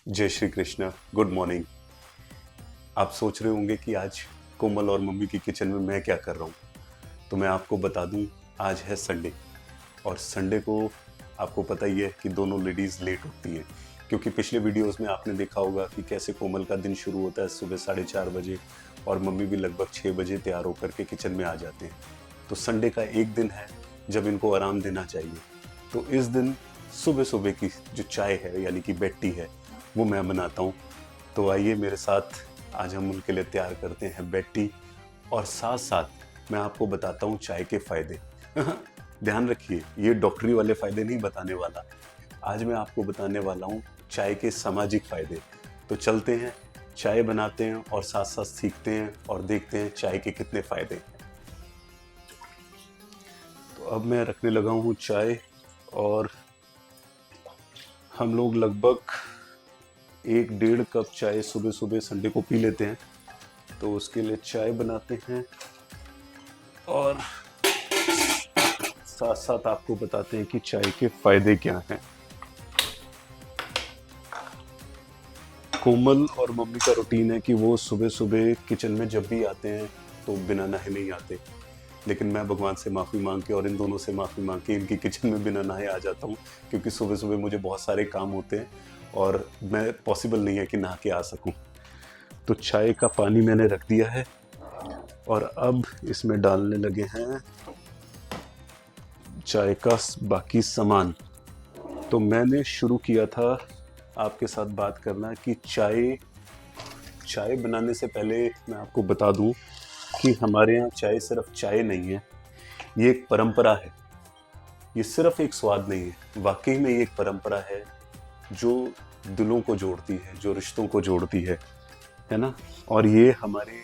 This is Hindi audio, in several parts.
जय श्री कृष्ण। Good morning. आप सोच रहे होंगे कि आज कोमल और मम्मी की किचन में मैं क्या कर रहा हूँ। तो मैं आपको बता दूँ, आज है संडे और संडे को आपको पता ही है कि दोनों लेडीज़ लेट उठती हैं, क्योंकि पिछले वीडियोस में आपने देखा होगा कि कैसे कोमल का दिन शुरू होता है सुबह 4:30 बजे और मम्मी भी लगभग 6 बजे तैयार होकर के किचन में आ जाते हैं। तो संडे का एक दिन है जब इनको आराम देना चाहिए। तो इस दिन सुबह सुबह की जो चाय है यानी कि बेड टी है वो मैं बनाता हूँ। तो आइए मेरे साथ, आज हम उनके लिए तैयार करते हैं बेड टी और साथ साथ मैं आपको बताता हूँ चाय के फ़ायदे। ध्यान रखिए, ये डॉक्टरी वाले फ़ायदे नहीं बताने वाला। आज मैं आपको बताने वाला हूँ चाय के सामाजिक फ़ायदे। तो चलते हैं, चाय बनाते हैं और साथ साथ सीखते हैं और देखते हैं चाय के कितने फ़ायदे हैं। तो अब मैं रखने लगा हूँ चाय और हम लोग लगभग 1-1.5 कप चाय सुबह सुबह संडे को पी लेते हैं। तो उसके लिए चाय बनाते हैं और साथ साथ आपको बताते हैं कि चाय के फायदे क्या हैं। कोमल और मम्मी का रूटीन है कि वो सुबह सुबह किचन में जब भी आते हैं तो बिना नहाए नहीं आते, लेकिन मैं भगवान से माफ़ी मांग के और इन दोनों से माफ़ी मांग के इनकी किचन में बिना नहाए आ जाता हूँ, क्योंकि सुबह सुबह मुझे बहुत सारे काम होते हैं और मैं पॉसिबल नहीं है कि नहा के आ सकूँ। तो चाय का पानी मैंने रख दिया है और अब इसमें डालने लगे हैं चाय का बाकी सामान। तो मैंने शुरू किया था आपके साथ बात करना कि चाय बनाने से पहले मैं आपको बता दूं कि हमारे यहाँ चाय सिर्फ चाय नहीं है, ये एक परंपरा है। ये सिर्फ एक स्वाद नहीं है, वाकई में ये एक परंपरा है जो दिलों को जोड़ती है, जो रिश्तों को जोड़ती है ना। और ये हमारे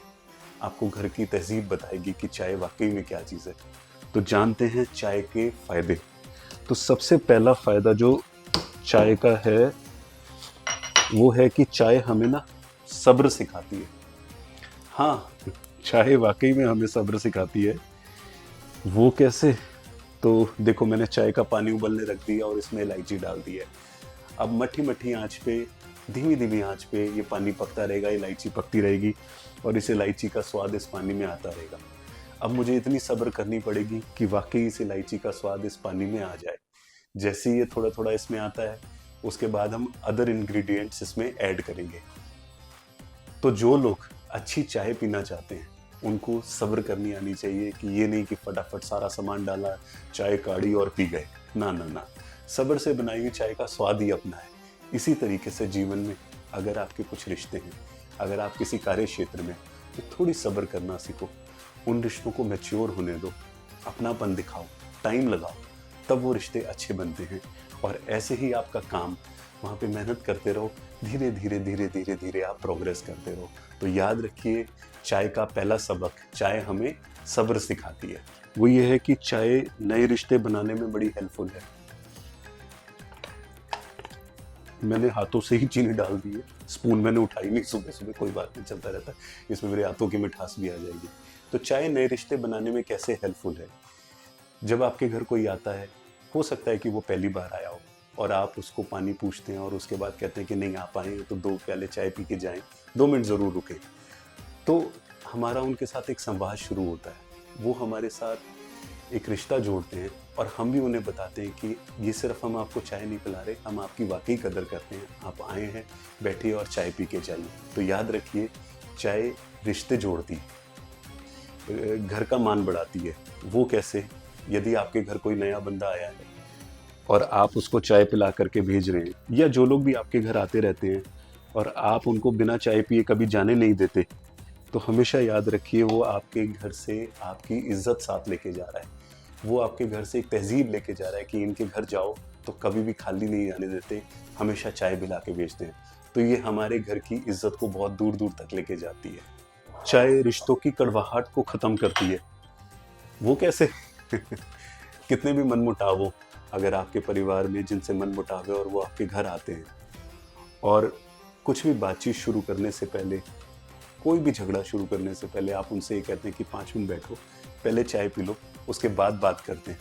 आपको घर की तहजीब बताएगी कि चाय वाकई में क्या चीज़ है। तो जानते हैं चाय के फायदे। तो सबसे पहला फायदा जो चाय का है वो है कि चाय हमें ना सब्र सिखाती है। हाँ, चाय वाकई में हमें सब्र सिखाती है। वो कैसे? तो देखो, मैंने चाय का पानी उबलने रख दिया और इसमें इलायची डाल दी है। अब मठी मठी आंच पे, धीमी धीमी आंच पे ये पानी पकता रहेगा, इलायची पकती रहेगी और इस इलायची का स्वाद इस पानी में आता रहेगा। अब मुझे इतनी सब्र करनी पड़ेगी कि वाकई इस इलायची का स्वाद इस पानी में आ जाए। जैसे ही ये थोड़ा थोड़ा इसमें आता है, उसके बाद हम अदर इंग्रेडिएंट्स इसमें ऐड करेंगे। तो जो लोग अच्छी चाय पीना चाहते हैं उनको सब्र करनी आनी चाहिए कि ये नहीं कि फटाफट सारा सामान डाला, चाय काढ़ी और पी गए। ना ना ना, सब्र से बनाई हुई चाय का स्वाद ही अपना है। इसी तरीके से जीवन में अगर आपके कुछ रिश्ते हैं, अगर आप किसी कार्य क्षेत्र में, तो थोड़ी सब्र करना सीखो। उन रिश्तों को मैच्योर होने दो, अपनापन दिखाओ, टाइम लगाओ, तब वो रिश्ते अच्छे बनते हैं। और ऐसे ही आपका काम, वहाँ पे मेहनत करते रहो, धीरे धीरे धीरे धीरे धीरे आप प्रोग्रेस करते रहो। तो याद रखिए, चाय का पहला सबक, चाय हमें सब्र सिखाती है। वो ये है कि चाय नए रिश्ते बनाने में बड़ी हेल्पफुल है। मैंने हाथों से ही चीनी डाल दी है, स्पून मैंने उठाई नहीं सुबह सुबह, कोई बात नहीं, चलता रहता है, इसमें मेरे हाथों की मिठास भी आ जाएगी। तो चाय नए रिश्ते बनाने में कैसे हेल्पफुल है? जब आपके घर कोई आता है, हो सकता है कि वो पहली बार आया हो और आप उसको पानी पूछते हैं और उसके बाद कहते हैं कि नहीं, आप आए हैं तो 2 प्याले चाय पी के जाएं, 2 मिनट ज़रूर रुकें। तो हमारा उनके साथ एक संवाद शुरू होता है। वो हमारे साथ एक रिश्ता जोड़ते हैं और हम भी उन्हें बताते हैं कि ये सिर्फ हम आपको चाय नहीं पिला रहे, हम आपकी वाकई कदर करते हैं। आप आए हैं, बैठिए और चाय पी के जाइए। तो याद रखिए, चाय रिश्ते जोड़ती है, घर का मान बढ़ाती है। वो कैसे? यदि आपके घर कोई नया बंदा आया है और आप उसको चाय पिला करके भेज रहे हैं, या जो लोग भी आपके घर आते रहते हैं और आप उनको बिना चाय पिए कभी जाने नहीं देते, तो हमेशा याद रखिए वो आपके घर से आपकी इज्जत साथ लेके जा रहा है। वो आपके घर से एक तहजीब लेके जा रहा है कि इनके घर जाओ तो कभी भी खाली नहीं आने देते, हमेशा चाय पिला के भेजते हैं। तो ये हमारे घर की इज्जत को बहुत दूर दूर तक लेके जाती है। चाय रिश्तों की कड़वाहट को ख़त्म करती है। वो कैसे? कितने भी मनमुटाव हो, अगर आपके परिवार में जिनसे मनमुटाव है और वो आपके घर आते हैं और कुछ भी बातचीत शुरू करने से पहले, कोई भी झगड़ा शुरू करने से पहले आप उनसे ये कहते हैं कि 5 मिनट बैठो, पहले चाय पी लो, उसके बाद बात करते हैं।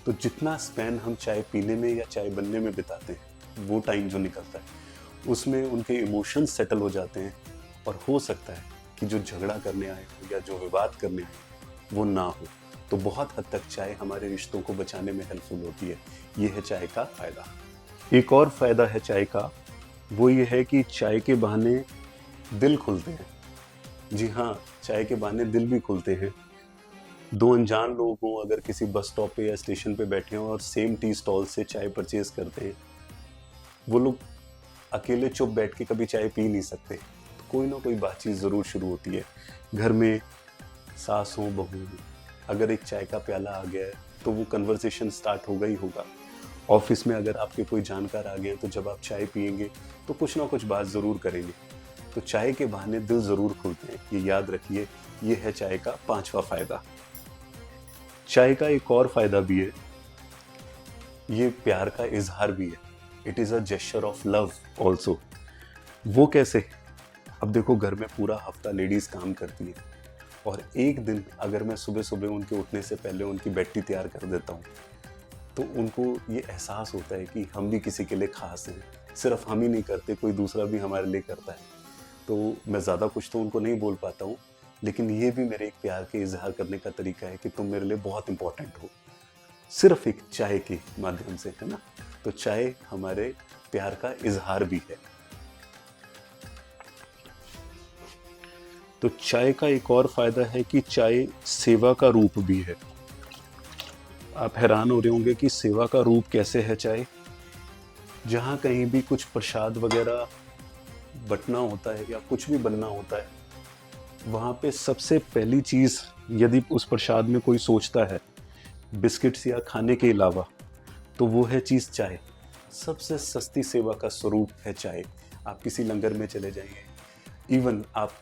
तो जितना स्पैन हम चाय पीने में या चाय बनने में बिताते हैं, वो टाइम जो निकलता है उसमें उनके इमोशंस सेटल हो जाते हैं और हो सकता है कि जो झगड़ा करने आए हो या जो विवाद करने आए हो वो ना हो। तो बहुत हद तक चाय हमारे रिश्तों को बचाने में हेल्पफुल होती है। ये है चाय का फायदा। एक और फायदा है चाय का, वो ये है कि चाय के बहाने दिल खुलते हैं। जी हाँ, चाय के बहाने दिल भी खुलते हैं। दो अनजान लोग हों, अगर किसी बस स्टॉप पे या स्टेशन पे बैठे हों और सेम टी स्टॉल से चाय परचेज करते हैं, वो लोग अकेले चुप बैठ के कभी चाय पी नहीं सकते, तो कोई ना कोई बातचीत ज़रूर शुरू होती है। घर में सास हो बहू हो, अगर एक चाय का प्याला आ गया है तो वो कन्वर्सेशन स्टार्ट होगा ही होगा। ऑफिस में अगर आपके कोई जानकार आ गए हैं तो जब आप चाय पियेंगे तो कुछ ना कुछ बात ज़रूर करेंगे। तो चाय के बहाने दिल ज़रूर खुलते हैं, ये याद रखिए। ये है चाय का 5वां फायदा। चाय का एक और फायदा भी है, ये प्यार का इजहार भी है। It is a gesture of love also. वो कैसे? अब देखो, घर में पूरा हफ्ता लेडीज़ काम करती है और एक दिन अगर मैं सुबह सुबह उनके उठने से पहले उनकी बेड तैयार कर देता हूँ तो उनको ये एहसास होता है कि हम भी किसी के लिए खास हैं। सिर्फ हम ही नहीं करते, कोई दूसरा भी हमारे लिए करता है। तो मैं ज़्यादा कुछ तो उनको नहीं बोल पाता हूँ, लेकिन ये भी मेरे एक प्यार के इजहार करने का तरीका है कि तुम मेरे लिए बहुत इंपॉर्टेंट हो, सिर्फ एक चाय के माध्यम से, है ना। तो चाय हमारे प्यार का इजहार भी है। तो चाय का एक और फायदा है कि चाय सेवा का रूप भी है। आप हैरान हो रहे होंगे कि सेवा का रूप कैसे है चाय। जहाँ कहीं भी कुछ प्रसाद वगैरह बटना होता है या कुछ भी बनना होता है, वहाँ पे सबसे पहली चीज़ यदि उस प्रसाद में कोई सोचता है बिस्किट्स या खाने के अलावा, तो वो है चीज़ चाय। सबसे सस्ती सेवा का स्वरूप है चाय। आप किसी लंगर में चले जाइए, इवन आप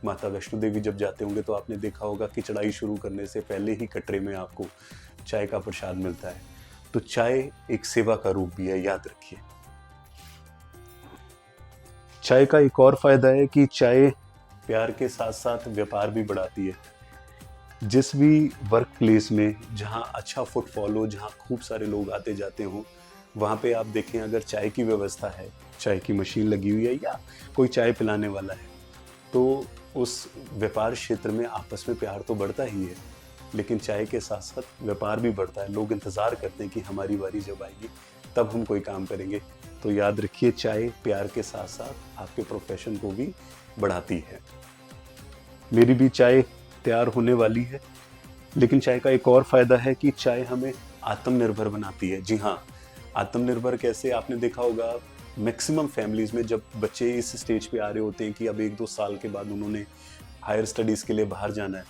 माता वैष्णो देवी जब जाते होंगे तो आपने देखा होगा कि चढ़ाई शुरू करने से पहले ही कटरे में आपको चाय का प्रसाद मिलता है। तो चाय एक सेवा का रूप भी है, याद रखिए। चाय का एक और फायदा है कि चाय प्यार के साथ साथ व्यापार भी बढ़ाती है। जिस भी वर्क प्लेस में जहाँ अच्छा फुटफॉल हो, जहाँ खूब सारे लोग आते जाते हों, वहाँ पे आप देखें अगर चाय की व्यवस्था है, चाय की मशीन लगी हुई है या कोई चाय पिलाने वाला है, तो उस व्यापार क्षेत्र में आपस में प्यार तो बढ़ता ही है, लेकिन चाय के साथ साथ व्यापार भी बढ़ता है। लोग इंतज़ार करते हैं कि हमारी बारी जब आएगी तब हम कोई काम करेंगे। तो याद रखिए, चाय प्यार के साथ साथ आपके प्रोफेशन को भी बढ़ाती है। मेरी भी चाय तैयार होने वाली है, लेकिन चाय का एक और फायदा है कि चाय हमें आत्मनिर्भर बनाती है। जी हाँ, आत्मनिर्भर कैसे? आपने देखा होगा मैक्सिमम फैमिलीज में जब बच्चे इस स्टेज पे आ रहे होते हैं कि अब 1-2 साल के बाद उन्होंने हायर स्टडीज़ के लिए बाहर जाना है,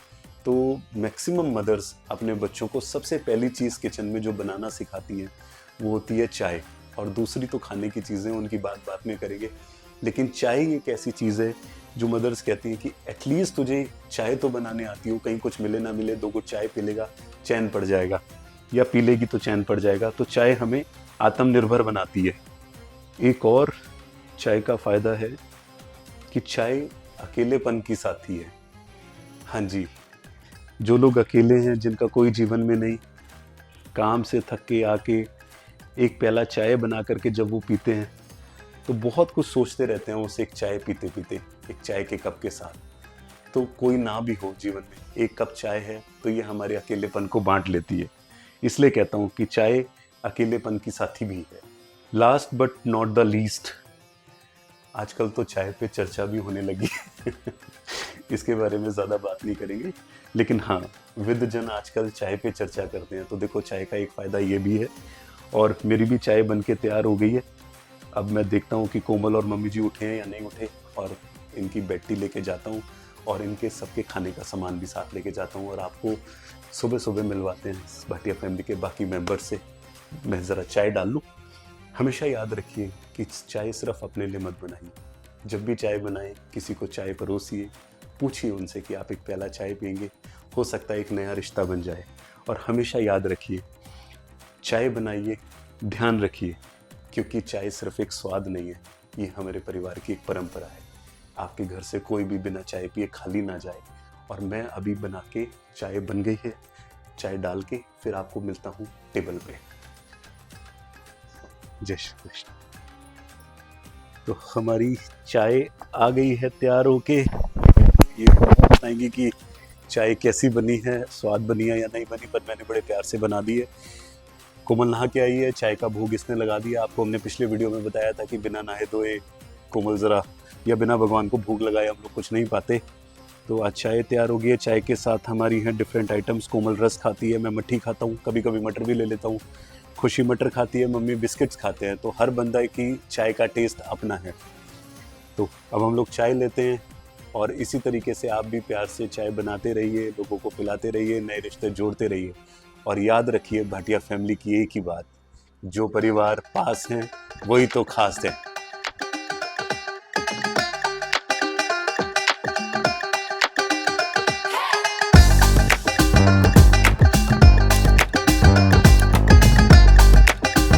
तो मैक्सिमम मदर्स अपने बच्चों को सबसे पहली चीज़ किचन में जो बनाना सिखाती हैं वो होती है चाय। और दूसरी तो खाने की चीज़ें, उनकी बात बात में करेंगे, लेकिन चाय एक ऐसी चीज़ है जो मदर्स कहती हैं कि एटलीस्ट तुझे चाय तो बनाने आती हो, कहीं कुछ मिले ना मिले, 2 घुट चाय पी लेगा चैन पड़ जाएगा, या पी लेगी तो चैन पड़ जाएगा। तो चाय हमें आत्मनिर्भर बनाती है। एक और चाय का फायदा है कि चाय अकेलेपन की साथी है। हाँ जी, जो लोग अकेले हैं, जिनका कोई जीवन में नहीं, काम से थक के आके एक प्याला चाय बना करके जब वो पीते हैं तो बहुत कुछ सोचते रहते हैं उस एक चाय पीते पीते, एक चाय के कप के साथ। तो कोई ना भी हो जीवन में, एक कप चाय है तो ये हमारे अकेलेपन को बांट लेती है। इसलिए कहता हूँ कि चाय अकेलेपन की साथी भी है। Last but not the least, आजकल तो चाय पे चर्चा भी होने लगी इसके बारे में ज़्यादा बात नहीं करेंगे, लेकिन हाँ, वृद्ध जन आजकल चाय पे चर्चा करते हैं। तो देखो, चाय का एक फ़ायदा ये भी है। और मेरी भी चाय बन के तैयार हो गई है। अब मैं देखता हूँ कि कोमल और मम्मी जी उठे हैं या नहीं उठे, और इनकी बेड टी लेके जाता हूँ और इनके सबके खाने का सामान भी साथ लेके जाता हूँ, और आपको सुबह सुबह मिलवाते हैं भाटिया फैमिली के बाकी मेंबर से। मैं ज़रा चाय डाल लूँ। हमेशा याद रखिए कि चाय सिर्फ अपने लिए मत बनाइए। जब भी चाय बनाएं, किसी को चाय परोसिए, पूछिए उनसे कि आप एक प्याला चाय पियेंगे, हो सकता है एक नया रिश्ता बन जाए। और हमेशा याद रखिए, चाय बनाइए, ध्यान रखिए, क्योंकि चाय सिर्फ एक स्वाद नहीं है, ये हमारे परिवार की एक परंपरा है। आपके घर से कोई भी बिना चाय पिए खाली ना जाए। और मैं अभी बना के, चाय बन गई है, चाय डाल के फिर आपको मिलता हूँ टेबल पे। जय श्री कृष्ण। तो हमारी चाय आ गई है तैयार होके। ये बताएंगी कि चाय कैसी बनी है, स्वाद बनी है या नहीं बनी, पर मैंने बड़े प्यार से बना दी है। कोमल नहा के आई है, चाय का भोग इसने लगा दिया। आपको हमने पिछले वीडियो में बताया था कि बिना नहाए धोए कोमल ज़रा या बिना भगवान को भोग लगाए हम लोग कुछ नहीं पाते। तो आज चाय तैयार हो गई है। चाय के साथ हमारी हैं डिफरेंट आइटम्स। कोमल रस खाती है, मैं मट्ठी खाता हूँ, कभी कभी मटर भी ले लेता हूँ। खुशी मटर खाती है, मम्मी बिस्किट्स खाते हैं। तो हर बंदा की चाय का टेस्ट अपना है। तो अब हम लोग चाय लेते हैं और इसी तरीके से आप भी प्यार से चाय बनाते रहिए, लोगों को पिलाते रहिए, नए रिश्ते जोड़ते रहिए। और याद रखिए भाटिया फैमिली की एक ही बात, जो परिवार पास हैं वही तो खास है।